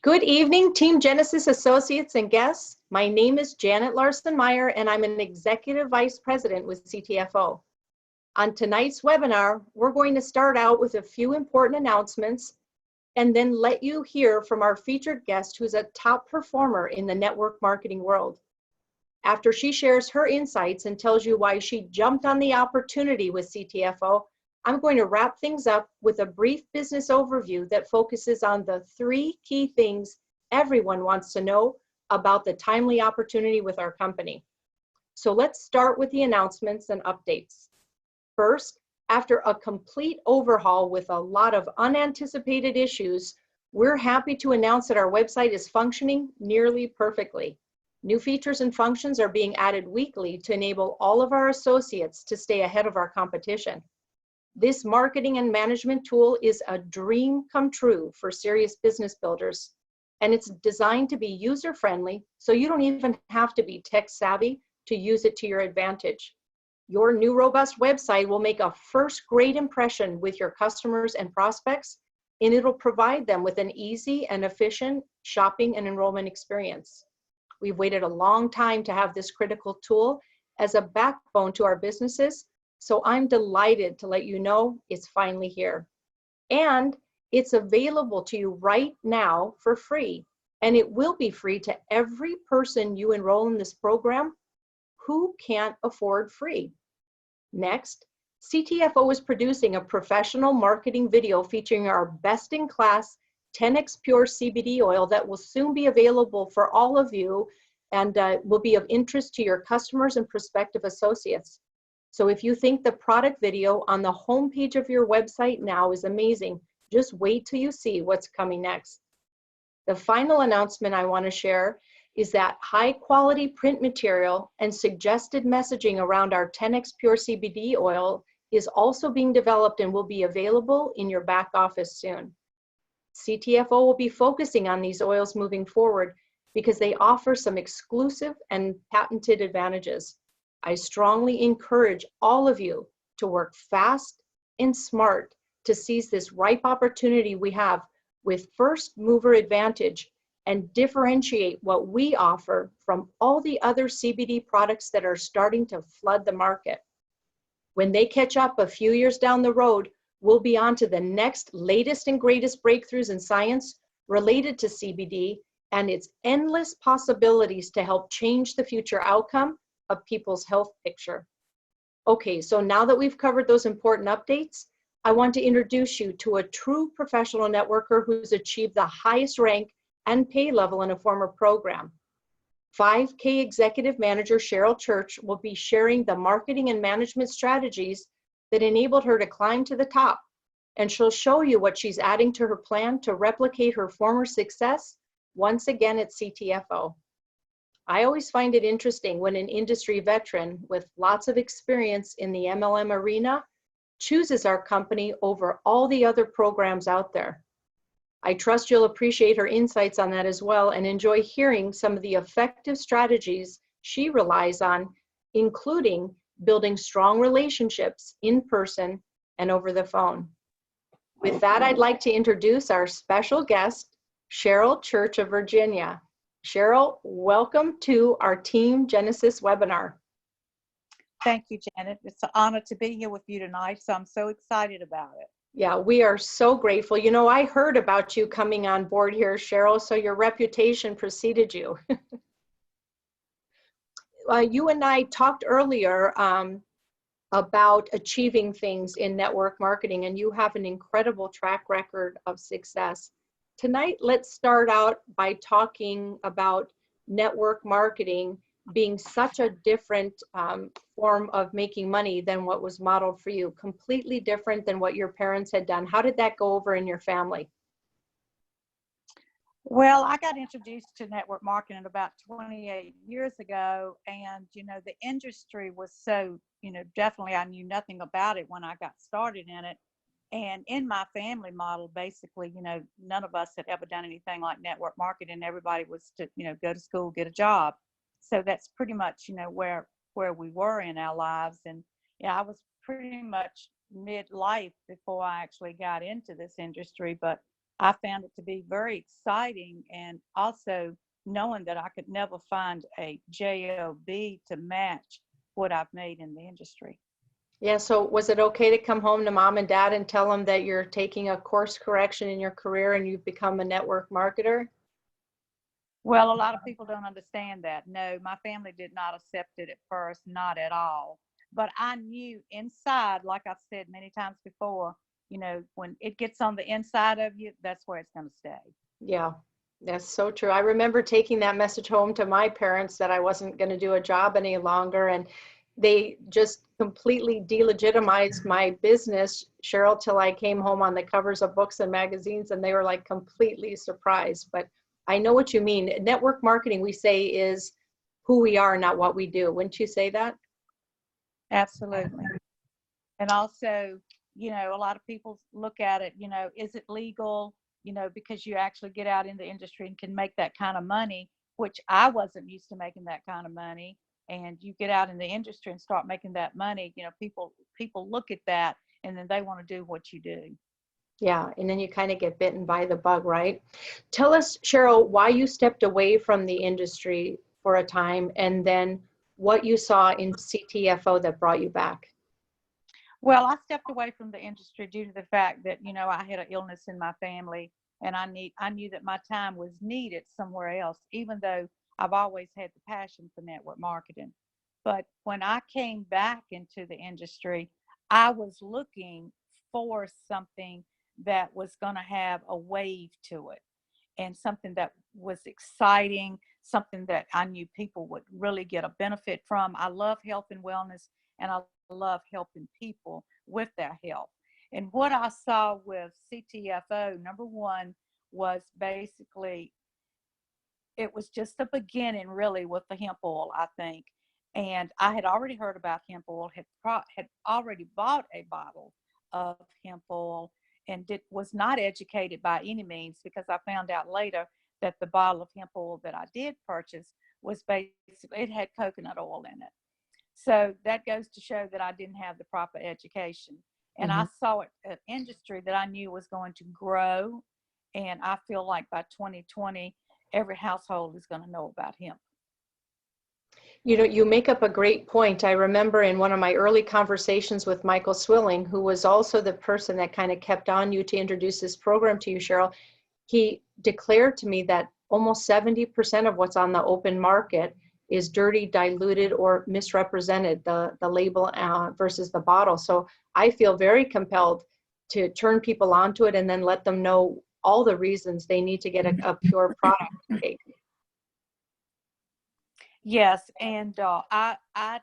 Good evening, Team Genesis Associates and guests. My name is Janet Larson Meyer, and I'm an Executive Vice President with CTFO. On tonight's webinar, we're going to start out with a few important announcements and then let you hear from our featured guest, who's a top performer in the network marketing world. After she shares her insights and tells you why she jumped on the opportunity with CTFO, I'm going to wrap things up with a brief business overview that focuses on the 3 key things everyone wants to know about the timely opportunity with our company. So let's start with the announcements and updates. First, after a complete overhaul with a lot of unanticipated issues, we're happy to announce that our website is functioning nearly perfectly. New features and functions are being added weekly to enable all of our associates to stay ahead of our competition. This marketing and management tool is a dream come true for serious business builders, and it's designed to be user-friendly, so you don't even have to be tech savvy to use it to your advantage. Your new robust website will make a first great impression with your customers and prospects, and it'll provide them with an easy and efficient shopping and enrollment experience. We've waited a long time to have this critical tool as a backbone to our businesses, so I'm delighted to let you know it's finally here. And it's available to you right now for free. And it will be free to every person you enroll in this program who can't afford free. Next, CTFO is producing a professional marketing video featuring our best-in-class 10x Pure CBD oil that will soon be available for all of you and will be of interest to your customers and prospective associates. So if you think the product video on the homepage of your website now is amazing, just wait till you see what's coming next. The final announcement I want to share is that high quality print material and suggested messaging around our 10x Pure CBD oil is also being developed and will be available in your back office soon. CTFO will be focusing on these oils moving forward because they offer some exclusive and patented advantages. I strongly encourage all of you to work fast and smart to seize this ripe opportunity we have with first mover advantage and differentiate what we offer from all the other CBD products that are starting to flood the market. When they catch up a few years down the road, we'll be on to the next latest and greatest breakthroughs in science related to CBD and its endless possibilities to help change the future outcome of people's health picture. Okay, so now that we've covered those important updates, I want to introduce you to a true professional networker who's achieved the highest rank and pay level in a former program. 5K Executive Manager Cheryl Church will be sharing the marketing and management strategies that enabled her to climb to the top, and she'll show you what she's adding to her plan to replicate her former success once again at CTFO. I always find it interesting when an industry veteran with lots of experience in the MLM arena chooses our company over all the other programs out there. I trust you'll appreciate her insights on that as well and enjoy hearing some of the effective strategies she relies on, including building strong relationships in person and over the phone. With that, I'd like to introduce our special guest, Cheryl Church of Virginia. Cheryl, welcome to our Team Genesis webinar. Thank you, Janet. It's an honor to be here with you tonight, so I'm so excited about it. Yeah, we are so grateful. You know, I heard about you coming on board here, Cheryl, so your reputation preceded you. You and I talked earlier about achieving things in network marketing, and you have an incredible track record of success. Tonight, let's start out by talking about network marketing being such a different form of making money than what was modeled for you, completely different than what your parents had done. How did that go over in your family? Well, I got introduced to network marketing about 28 years ago, and, you know, the industry was so, you know, definitely I knew nothing about it when I got started in it. And in my family model, basically, you know, none of us had ever done anything like network marketing. Everybody was to, you know, go to school, get a job. So that's pretty much, you know, where we were in our lives. And yeah, I was pretty much midlife before I actually got into this industry. But I found it to be very exciting, and also knowing that I could never find a job to match what I've made in the industry. Yeah, so was it okay to come home to mom and dad and tell them that you're taking a course correction in your career and you've become a network marketer? Well, a lot of people don't understand that. No, my family did not accept it at first, not at all. But I knew inside, like I've said many times before, when it gets on the inside of you, that's where it's going to stay. Yeah, that's so true. I remember taking that message home to my parents that I wasn't going to do a job any longer, and they just completely delegitimized my business, Cheryl, till I came home on the covers of books and magazines, and they were like completely surprised. But I know what you mean. Network marketing, we say, is who we are, not what we do. Wouldn't you say that? Absolutely. And also, a lot of people look at it, is it legal, because you actually get out in the industry and can make that kind of money, which I wasn't used to making that kind of money. And you get out in the industry and start making that money, people look at that and then they want to do what you do. Yeah, and then you kind of get bitten by the bug, right? Tell us, Cheryl, why you stepped away from the industry for a time and then what you saw in CTFO that brought you back. Well, I stepped away from the industry due to the fact that, I had an illness in my family, and I knew that my time was needed somewhere else, even though I've always had the passion for network marketing. But when I came back into the industry, I was looking for something that was going to have a wave to it and something that was exciting, something that I knew people would really get a benefit from. I love health and wellness, and I love helping people with their health. And what I saw with CTFO, number one, was basically it was just the beginning, really, with the hemp oil, I think. And I had already heard about hemp oil, had already bought a bottle of hemp oil, and was not educated by any means, because I found out later that the bottle of hemp oil that I did purchase was basically, it had coconut oil in it. So that goes to show that I didn't have the proper education. And I saw it an industry that I knew was going to grow. And I feel like by 2020, every household is going to know about hemp. You know, you make up a great point. I remember in one of my early conversations with Michael Swilling, who was also the person that kind of kept on you to introduce this program to you, Cheryl, he declared to me that almost 70% of what's on the open market is dirty, diluted, or misrepresented, the label versus the bottle. So I feel very compelled to turn people onto it and then let them know all the reasons they need to get a pure product to take. Yes, and I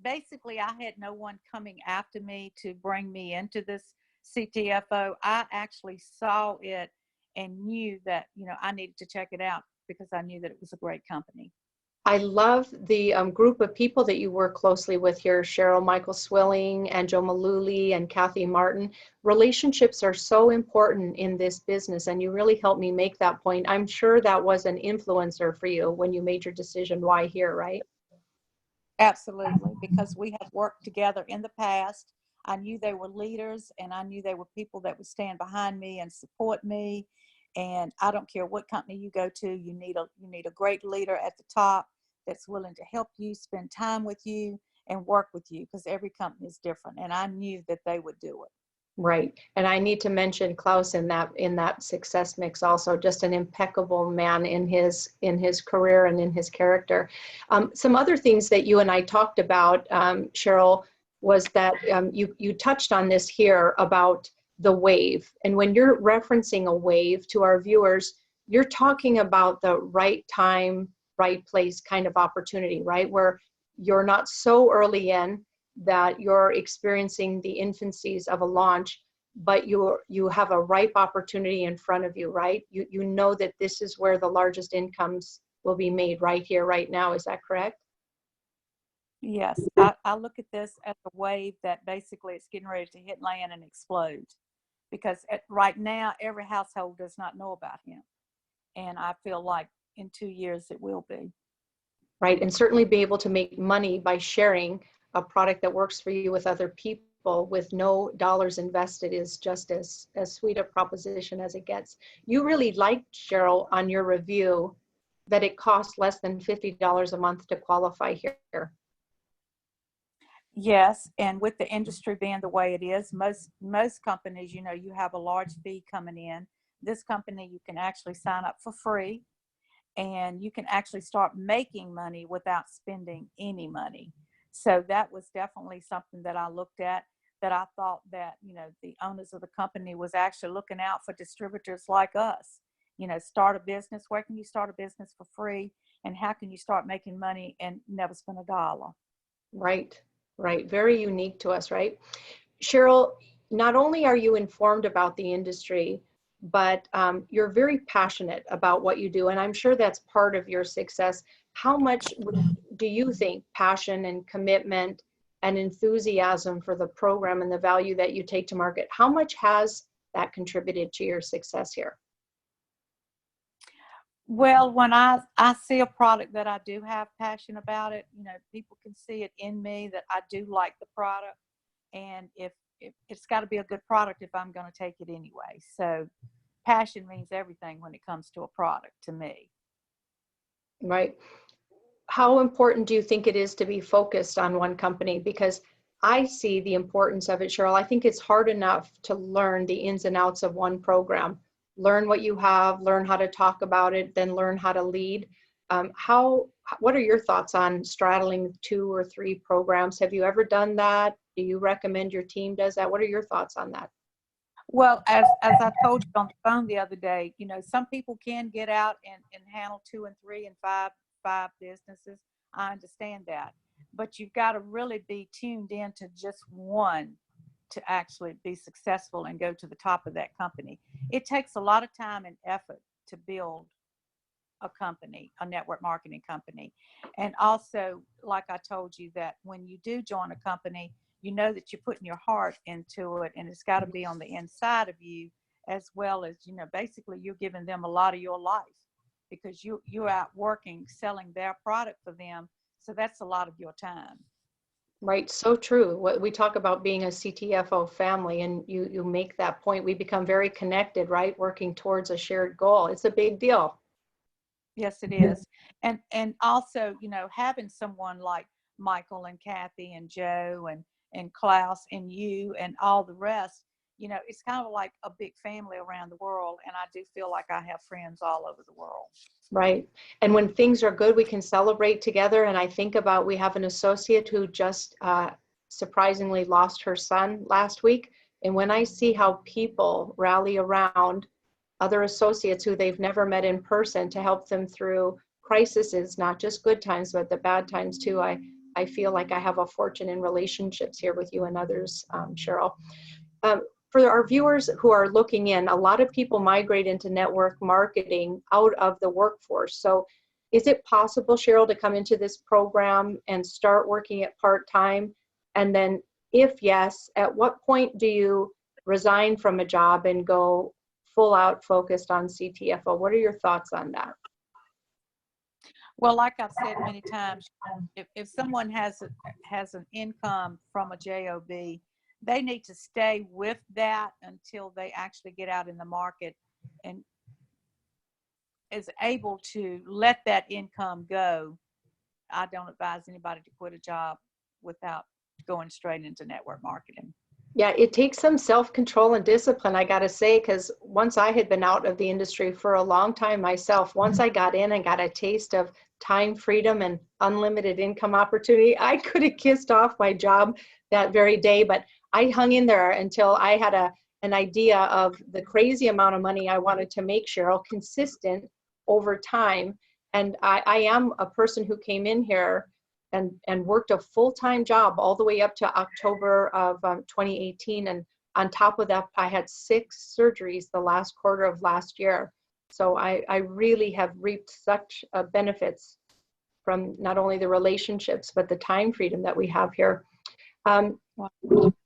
basically I had no one coming after me to bring me into this CTFO. I actually saw it and knew that I needed to check it out because I knew that it was a great company. I love the group of people that you work closely with here, Cheryl, Michael Swilling, and Joe Malooly, and Kathy Martin. Relationships are so important in this business, and you really helped me make that point. I'm sure that was an influencer for you when you made your decision why here, right? Absolutely, because we have worked together in the past. I knew they were leaders, and I knew they were people that would stand behind me and support me. And I don't care what company you go to, you need a great leader at the top that's willing to help you, spend time with you, and work with you, because every company is different. And I knew that they would do it. Right. And I need to mention Klaus in that success mix also, just an impeccable man in his career and in his character. Some other things that you and I talked about, Cheryl, was that you touched on this here about the wave. And when you're referencing a wave to our viewers, you're talking about the right time, right place kind of opportunity, right? Where you're not so early in that you're experiencing the infancies of a launch, but you have a ripe opportunity in front of you, right? You know that this is where the largest incomes will be made right here, right now. Is that correct? Yes, I look at this as a wave that basically it's getting ready to hit land and explode, because right now every household does not know about him, and I feel like in 2 years it will be. Right, and certainly be able to make money by sharing a product that works for you with other people people with no dollars invested is just as sweet a proposition as it gets. You really liked, Cheryl, on your review that it costs less than $50 a month to qualify here. Yes, and with the industry being the way it is, most companies, you know, you have a large fee coming in. This company, you can actually sign up for free, and you can actually start making money without spending any money. So that was definitely something that I looked at, that I thought that, you know, the owners of the company was actually looking out for distributors like us. You know, start a business. Where can you start a business for free? And how can you start making money and never spend a dollar? Right, right. Very unique to us, right? Cheryl, not only are you informed about the industry, but you're very passionate about what you do. And I'm sure that's part of your success. How much do you think passion and commitment and enthusiasm for the program and the value that you take to market, how much has that contributed to your success here? Well, when I see a product that I do have passion about it, you know, people can see it in me that I do like the product. And if it's got to be a good product if I'm going to take it anyway. So passion means everything when it comes to a product to me. Right. How important do you think it is to be focused on one company? Because I see the importance of it, Cheryl. I think it's hard enough to learn the ins and outs of one program. Learn what you have, learn how to talk about it, then learn how to lead. What are your thoughts on straddling 2 or 3 programs? Have you ever done that? Do you recommend your team does that? What are your thoughts on that? Well, as I told you on the phone the other day, you know, some people can get out and handle 2 and 3 and 5 businesses. I understand that. But you've got to really be tuned in to just one to actually be successful and go to the top of that company. It takes a lot of time and effort to build a company, a network marketing company. And also, like I told you, that when you do join a company, you know that you're putting your heart into it, and it's got to be on the inside of you, as well as, you know, basically you're giving them a lot of your life, because you're out working, selling their product for them. So that's a lot of your time. Right, so true. What we talk about being a CTFO family, and you make that point. We become very connected, right? Working towards a shared goal. It's a big deal. Yes, it is. And also, you know, having someone like Michael and Kathy and Joe and Klaus and you and all the rest, you know, it's kind of like a big family around the world. And I do feel like I have friends all over the world. Right. And when things are good, we can celebrate together. And I think about, we have an associate who just surprisingly lost her son last week. And when I see how people rally around other associates who they've never met in person to help them through crises, not just good times, but the bad times too, I feel like I have a fortune in relationships here with you and others, Cheryl. For our viewers who are looking in, a lot of people migrate into network marketing out of the workforce. So is it possible, Cheryl, to come into this program and start working at part-time? And then if yes, at what point do you resign from a job and go full out focused on CTFO? What are your thoughts on that? Well, like I've said many times, if someone has an income from a job, they need to stay with that until they actually get out in the market and is able to let that income go. I don't advise anybody to quit a job without going straight into network marketing. Yeah, it takes some self-control and discipline, I got to say, because once I had been out of the industry for a long time myself, once I got in and got a taste of time freedom and unlimited income opportunity, I could have kissed off my job that very day, but I hung in there until I had an idea of the crazy amount of money I wanted to make, Cheryl, consistent over time. And I am a person who came in here and worked a full-time job all the way up to October of 2018. And on top of that, I had 6 surgeries the last quarter of last year. So I really have reaped such benefits from not only the relationships, but the time freedom that we have here.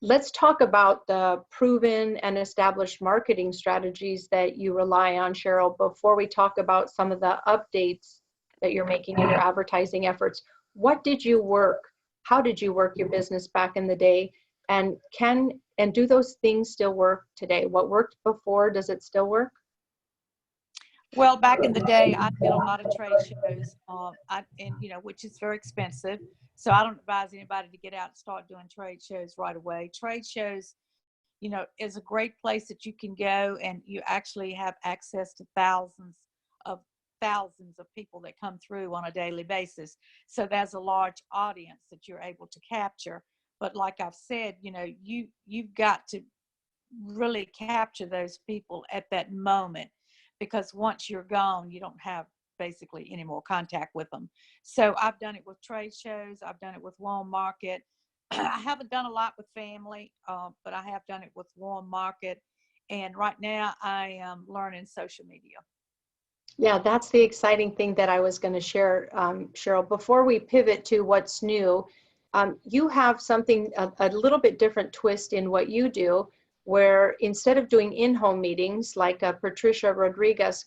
Let's talk about the proven and established marketing strategies that you rely on, Cheryl, before we talk about some of the updates that you're making in your advertising efforts. What did you work? How did you work your business back in the day? And do those things still work today? What worked before, does it still work? Well, back in the day, I did a lot of trade shows, which is very expensive. So I don't advise anybody to get out and start doing trade shows right away. Trade shows, is a great place that you can go and you actually have access to thousands of people that come through on a daily basis. So there's a large audience that you're able to capture. But like I've said, you've got to really capture those people at that moment, because once you're gone, you don't have basically any more contact with them. So I've done it with trade shows. I've done it with warm market. I haven't done a lot with family, but I have done it with warm market. And right now I am learning social media. Yeah, that's the exciting thing that I was going to share, Cheryl. Before we pivot to what's new, you have something, a little bit different twist in what you do, where instead of doing in-home meetings, like Patricia Rodriguez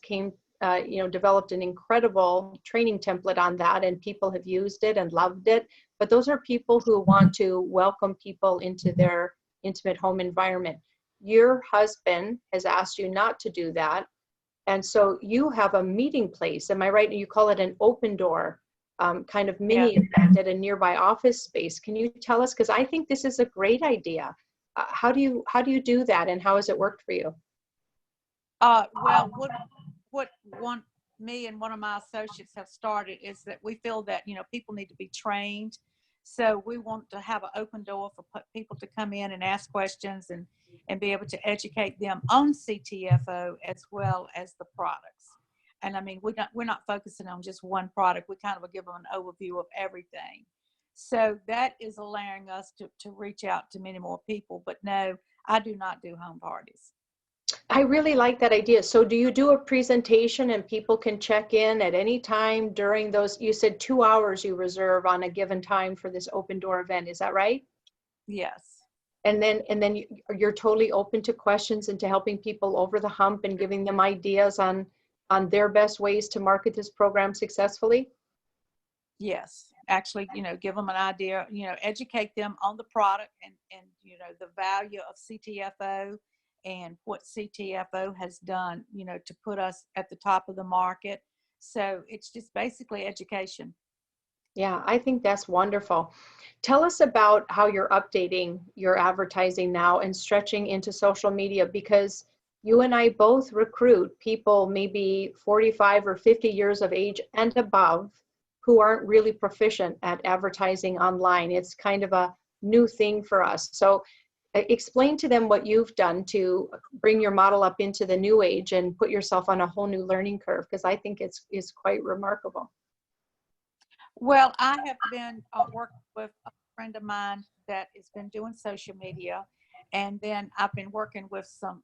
developed an incredible training template on that, and people have used it and loved it. But those are people who want to welcome people into their intimate home environment. Your husband has asked you not to do that. And so you have a meeting place, am I right? You call it an open door kind of mini event at a nearby office space. Can you tell us? Because I think this is a great idea. How do you do that, and how has it worked for you? Well, what me and one of my associates have started is that we feel that people need to be trained. So we want to have an open door for people to come in and ask questions and be able to educate them on CTFO as well as the products. And I mean, we're not focusing on just one product. We kind of give them an overview of everything. So that is allowing us to reach out to many more people. But no, I do not do home parties. I really like that idea. So do you do a presentation and people can check in at any time during those, you said 2 hours you reserve on a given time for this open door event, is that right? Yes. And then you're totally open to questions and to helping people over the hump and giving them ideas on their best ways to market this program successfully? Yes. Actually, give them an idea, educate them on the product and the value of CTFO and what CTFO has done, to put us at the top of the market. So it's just basically education. Yeah, I think that's wonderful. Tell us about how you're updating your advertising now and stretching into social media, because you and I both recruit people maybe 45 or 50 years of age and above who aren't really proficient at advertising online. It's kind of a new thing for us. So explain to them what you've done to bring your model up into the new age and put yourself on a whole new learning curve, because I think it's quite remarkable. Well, I have been working with a friend of mine that has been doing social media, and then I've been working with some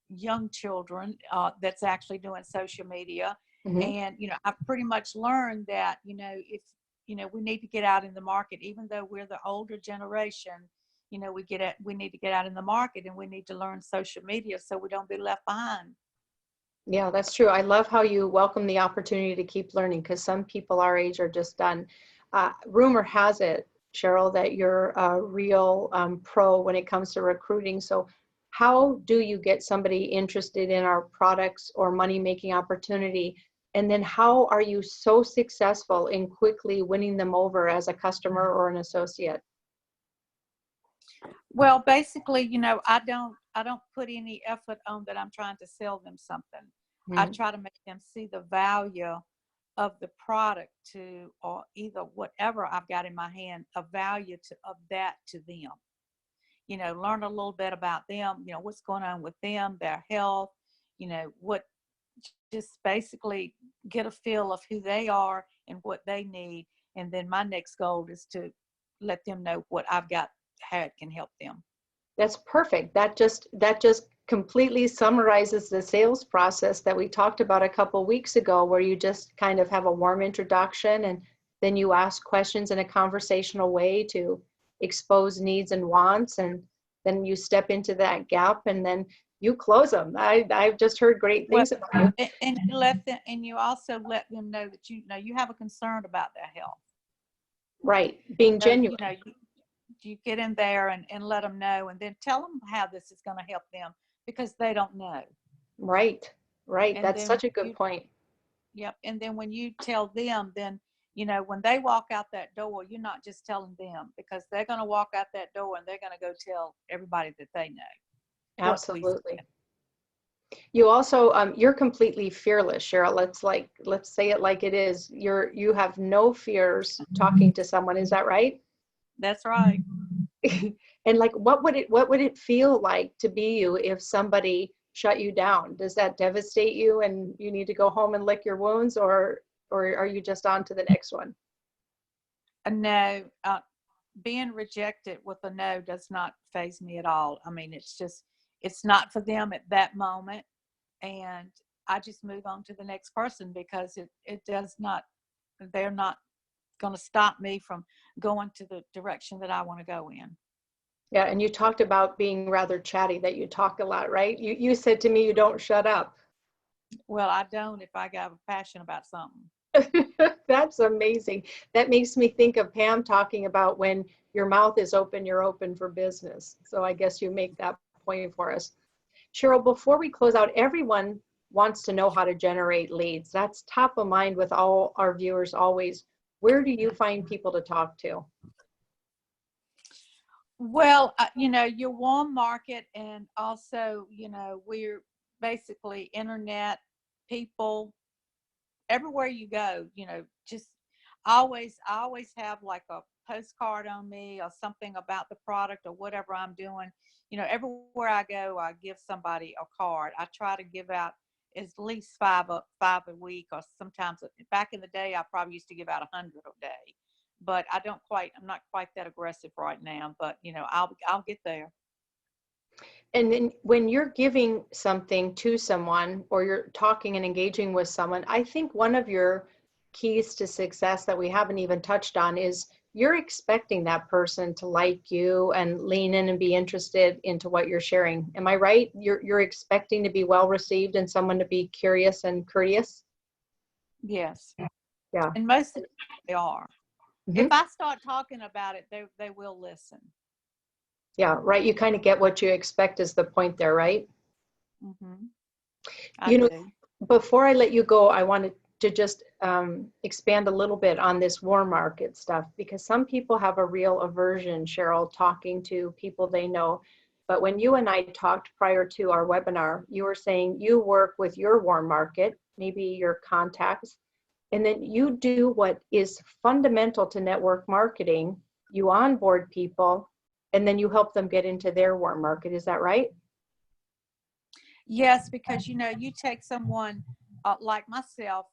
young children that's actually doing social media. Mm-hmm. And I've pretty much learned that if we need to get out in the market, even though we're the older generation, we need to get out in the market, and we need to learn social media so we don't be left behind. Yeah, that's true. I love how you welcome the opportunity to keep learning, because some people our age are just done. Rumor has it, Cheryl, that you're a real pro when it comes to recruiting. So how do you get somebody interested in our products or money-making opportunity? And then how are you so successful in quickly winning them over as a customer or an associate? Well, basically, I don't put any effort on that I'm trying to sell them something. Mm-hmm. I try to make them see the value of the product or either whatever I've got in my hand, a value of that to them. Learn a little bit about them, what's going on with them, their health, just basically get a feel of who they are and what they need. And then my next goal is to let them know what I've got, how it can help them. That's perfect. That just completely summarizes the sales process that we talked about a couple weeks ago, where you just kind of have a warm introduction and then you ask questions in a conversational way to expose needs and wants, and then you step into that gap and then you close them. I've just heard great things about you. And you also let them know that you have a concern about their health. Right, being genuine. you get in there and let them know, and then tell them how this is going to help them, because they don't know. Right, right. And That's then such a good you, point. yep. And then when you tell them, then, when they walk out that door, you're not just telling them, because they're going to walk out that door and they're going to go tell everybody that they know what we said. Absolutely. You also, you're completely fearless, Cheryl. Let's say it like it is. You have no fears talking to someone. Is that right? That's right. And like, what would it feel like to be you if somebody shut you down? Does that devastate you and you need to go home and lick your wounds, or are you just on to the next one? No, being rejected with a no does not faze me at all. I mean, it's not for them at that moment. And I just move on to the next person, because it does not, they're not going to stop me from going to the direction that I want to go in. Yeah, and you talked about being rather chatty, that you talk a lot, right? You said to me you don't shut up. Well, I don't if I got a passion about something. That's amazing. That makes me think of Pam talking about when your mouth is open, you're open for business. So I guess you make that point for us. Cheryl, before we close out, everyone wants to know how to generate leads. That's top of mind with all our viewers always. Where do you find people to talk to? Well, your warm market, and also, we're basically internet people everywhere you go. Just I always have like a postcard on me or something about the product or whatever I'm doing. Everywhere I go, I give somebody a card. I try to give out at least five a week, or sometimes back in the day, I probably used to give out 100 a day. But I'm not quite that aggressive right now, but I'll get there. And then when you're giving something to someone, or you're talking and engaging with someone, I think one of your keys to success that we haven't even touched on is you're expecting that person to like you and lean in and be interested into what you're sharing. Am I right? You're expecting to be well received and someone to be curious and courteous? Yes. Yeah. And most of the time they are. If Mhm. I start talking about it, they will listen. Yeah, right. You kind of get what you expect is the point there, right? Mm-hmm. I You know, do. before I let you go, I wanted to just expand a little bit on this warm market stuff, because some people have a real aversion, Cheryl, talking to people they know. But when you and I talked prior to our webinar, you were saying you work with your warm market, maybe your contacts, and then you do what is fundamental to network marketing. You onboard people, and then you help them get into their warm market. Is that right? Yes, because you take someone like myself,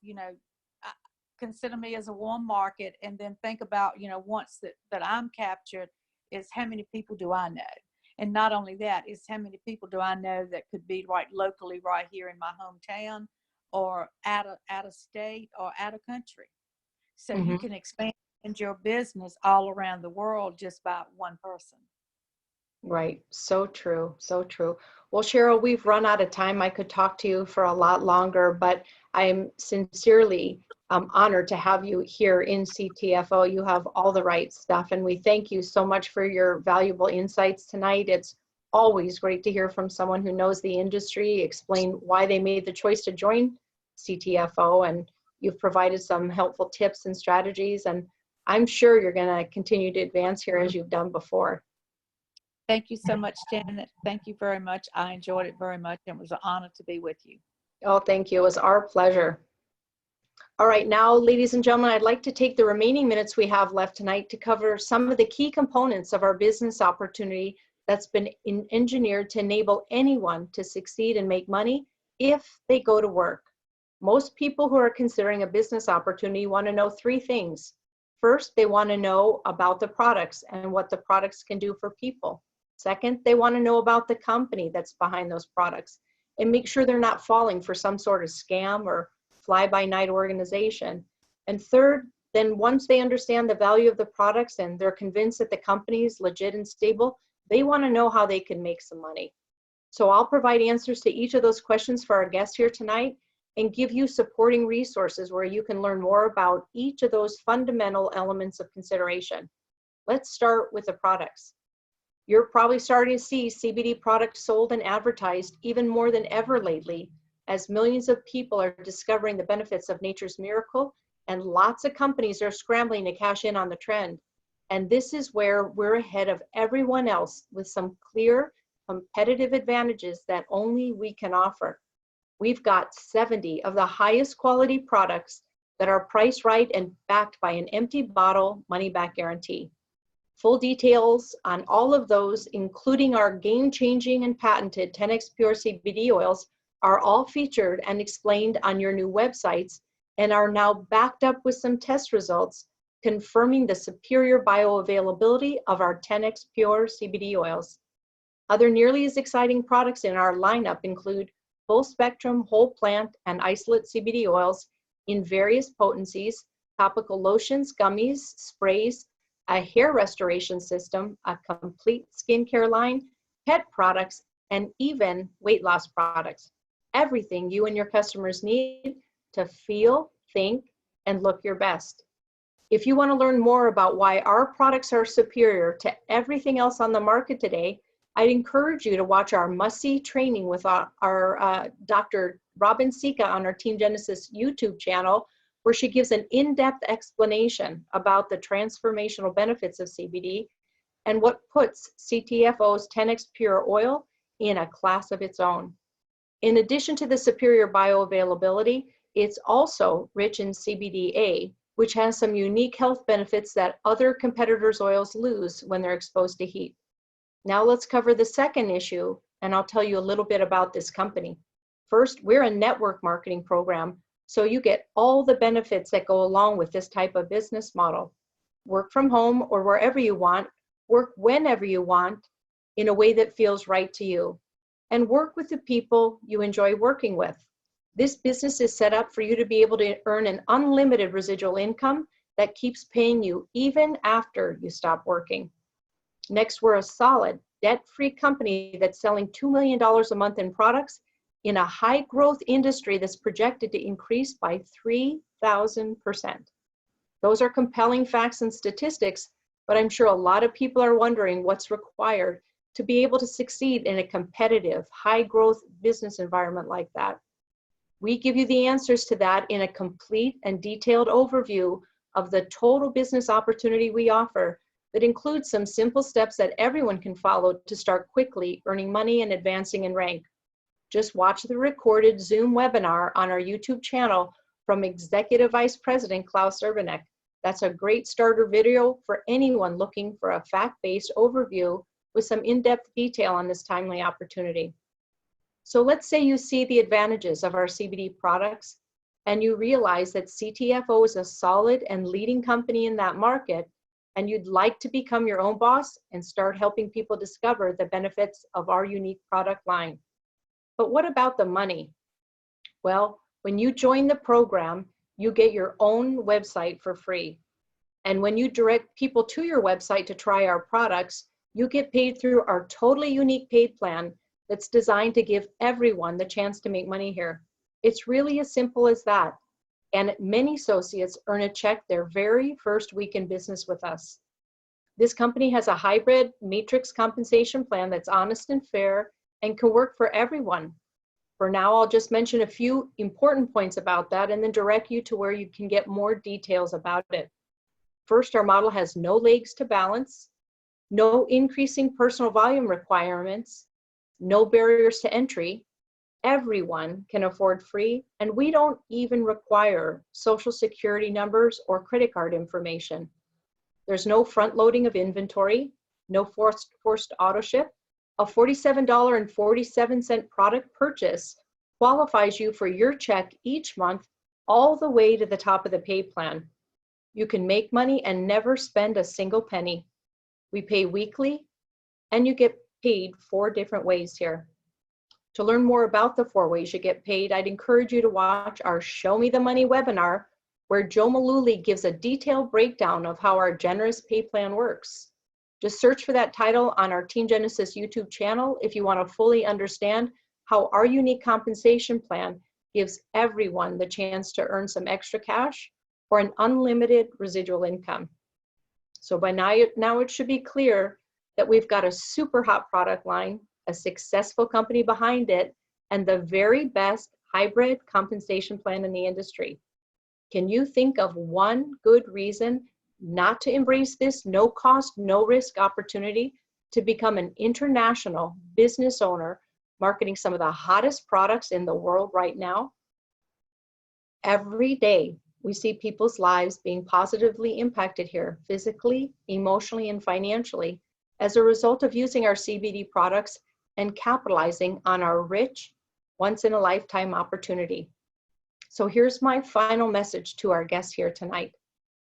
consider me as a warm market, and then think about, once that I'm captured, is how many people do I know? And not only that, is how many people do I know that could be right locally, right here in my hometown, or out of state, or out of country. So you Mm-hmm. can expand your business all around the world just by one person. Right. So true. So true. Well, Cheryl, we've run out of time. I could talk to you for a lot longer, but I'm sincerely honored to have you here in CTFO. You have all the right stuff, and we thank you so much for your valuable insights tonight. It's always great to hear from someone who knows the industry, explain why they made the choice to join CTFO, and you've provided some helpful tips and strategies, and I'm sure you're going to continue to advance here as you've done before. Thank you so much, Janet. Thank you very much. I enjoyed it very much. It was an honor to be with you. Oh, thank you. It was our pleasure. All right, now, ladies and gentlemen, I'd like to take the remaining minutes we have left tonight to cover some of the key components of our business opportunity that's been engineered to enable anyone to succeed and make money if they go to work. Most people who are considering a business opportunity want to know three things. First, they want to know about the products and what the products can do for people. Second, they want to know about the company that's behind those products and make sure they're not falling for some sort of scam or fly-by-night organization. And third, then once they understand the value of the products and they're convinced that the company is legit and stable, they want to know how they can make some money. So I'll provide answers to each of those questions for our guests here tonight and give you supporting resources where you can learn more about each of those fundamental elements of consideration. Let's start with the products. You're probably starting to see CBD products sold and advertised even more than ever lately, as millions of people are discovering the benefits of nature's miracle, and lots of companies are scrambling to cash in on the trend. And this is where we're ahead of everyone else with some clear competitive advantages that only we can offer. We've got 70 of the highest quality products that are priced right and backed by an empty bottle money-back guarantee. Full details on all of those, including our game-changing and patented 10x Pure CBD oils, are all featured and explained on your new websites and are now backed up with some test results confirming the superior bioavailability of our 10x Pure CBD oils. Other nearly as exciting products in our lineup include full spectrum, whole plant, and isolate CBD oils in various potencies, topical lotions, gummies, sprays, a hair restoration system, a complete skincare line, pet products, and even weight loss products. Everything you and your customers need to feel, think, and look your best. If you want to learn more about why our products are superior to everything else on the market today, I'd encourage you to watch our must-see training with our Dr. Robin Sika on our Team Genesis YouTube channel, where she gives an in-depth explanation about the transformational benefits of CBD and what puts CTFO's 10x Pure oil in a class of its own. In addition to the superior bioavailability, it's also rich in CBDA, which has some unique health benefits that other competitors' oils lose when they're exposed to heat. Now let's cover the second issue, and I'll tell you a little bit about this company. First, we're a network marketing program, so you get all the benefits that go along with this type of business model. Work from home or wherever you want, work whenever you want in a way that feels right to you, and work with the people you enjoy working with. This business is set up for you to be able to earn an unlimited residual income that keeps paying you even after you stop working. Next, we're a solid, debt-free company that's selling $2 million a month in products in a high-growth industry that's projected to increase by 3,000%. Those are compelling facts and statistics, but I'm sure a lot of people are wondering what's required to be able to succeed in a competitive, high-growth business environment like that. We give you the answers to that in a complete and detailed overview of the total business opportunity we offer that includes some simple steps that everyone can follow to start quickly earning money and advancing in rank. Just watch the recorded Zoom webinar on our YouTube channel from Executive Vice President Klaus Urbanek. That's a great starter video for anyone looking for a fact-based overview with some in-depth detail on this timely opportunity. So let's say you see the advantages of our CBD products and you realize that CTFO is a solid and leading company in that market, and you'd like to become your own boss and start helping people discover the benefits of our unique product line. But what about the money? Well, when you join the program, you get your own website for free. And when you direct people to your website to try our products, you get paid through our totally unique paid plan that's designed to give everyone the chance to make money here. It's really as simple as that. And many associates earn a check their very first week in business with us. This company has a hybrid matrix compensation plan that's honest and fair and can work for everyone. For now, I'll just mention a few important points about that and then direct you to where you can get more details about it. First, our model has no legs to balance, no increasing personal volume requirements, no barriers to entry. Everyone can afford free, and we don't even require social security numbers or credit card information. There's no front loading of inventory, no forced auto ship. A $47.47 product purchase qualifies you for your check each month all the way to the top of the pay plan. You can make money and never spend a single penny. We pay weekly, and you get paid 4 different ways here. To learn more about the 4 ways you get paid, I'd encourage you to watch our Show Me the Money webinar, where Joe Malooly gives a detailed breakdown of how our generous pay plan works. Just search for that title on our Team Genesis YouTube channel if you want to fully understand how our unique compensation plan gives everyone the chance to earn some extra cash or an unlimited residual income. So by now it should be clear that we've got a super hot product line, a successful company behind it, and the very best hybrid compensation plan in the industry. Can you think of one good reason not to embrace this no cost, no risk opportunity to become an international business owner marketing some of the hottest products in the world right now? Every day, we see people's lives being positively impacted here, physically, emotionally, and financially, as a result of using our CBD products and capitalizing on our rich, once-in-a-lifetime opportunity. So here's my final message to our guests here tonight.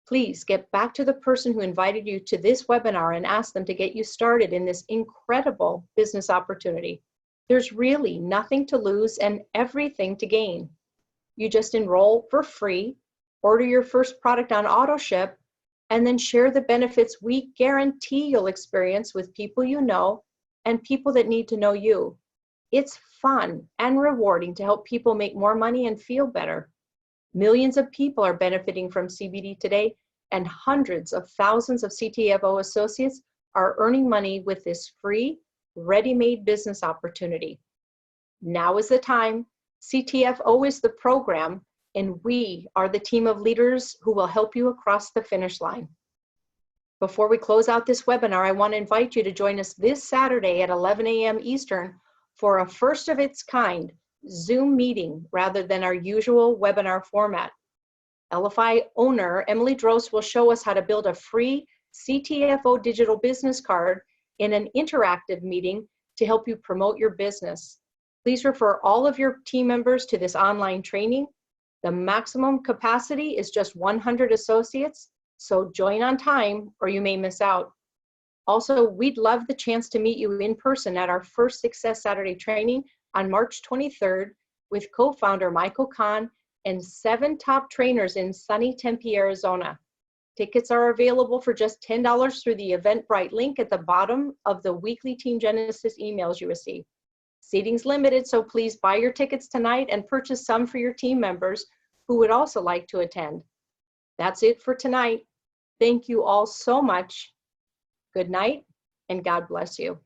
Please get back to the person who invited you to this webinar and ask them to get you started in this incredible business opportunity. There's really nothing to lose and everything to gain. You just enroll for free, order your first product on auto ship, and then share the benefits we guarantee you'll experience with people you know and people that need to know you. It's fun and rewarding to help people make more money and feel better. Millions of people are benefiting from CBD today, and hundreds of thousands of CTFO associates are earning money with this free, ready-made business opportunity. Now is the time. CTFO is the program, and we are the team of leaders who will help you across the finish line. Before we close out this webinar, I want to invite you to join us this Saturday at 11 a.m. Eastern for a first of its kind Zoom meeting rather than our usual webinar format. LFI owner Emily Drost will show us how to build a free CTFO digital business card in an interactive meeting to help you promote your business. Please refer all of your team members to this online training. The maximum capacity is just 100 associates, so join on time or you may miss out. Also, we'd love the chance to meet you in person at our first Success Saturday training on March 23rd with co-founder Michael Kahn and 7 top trainers in sunny Tempe, Arizona. Tickets are available for just $10 through the Eventbrite link at the bottom of the weekly Team Genesis emails you receive. Seating's limited, so please buy your tickets tonight and purchase some for your team members who would also like to attend. That's it for tonight. Thank you all so much. Good night, and God bless you.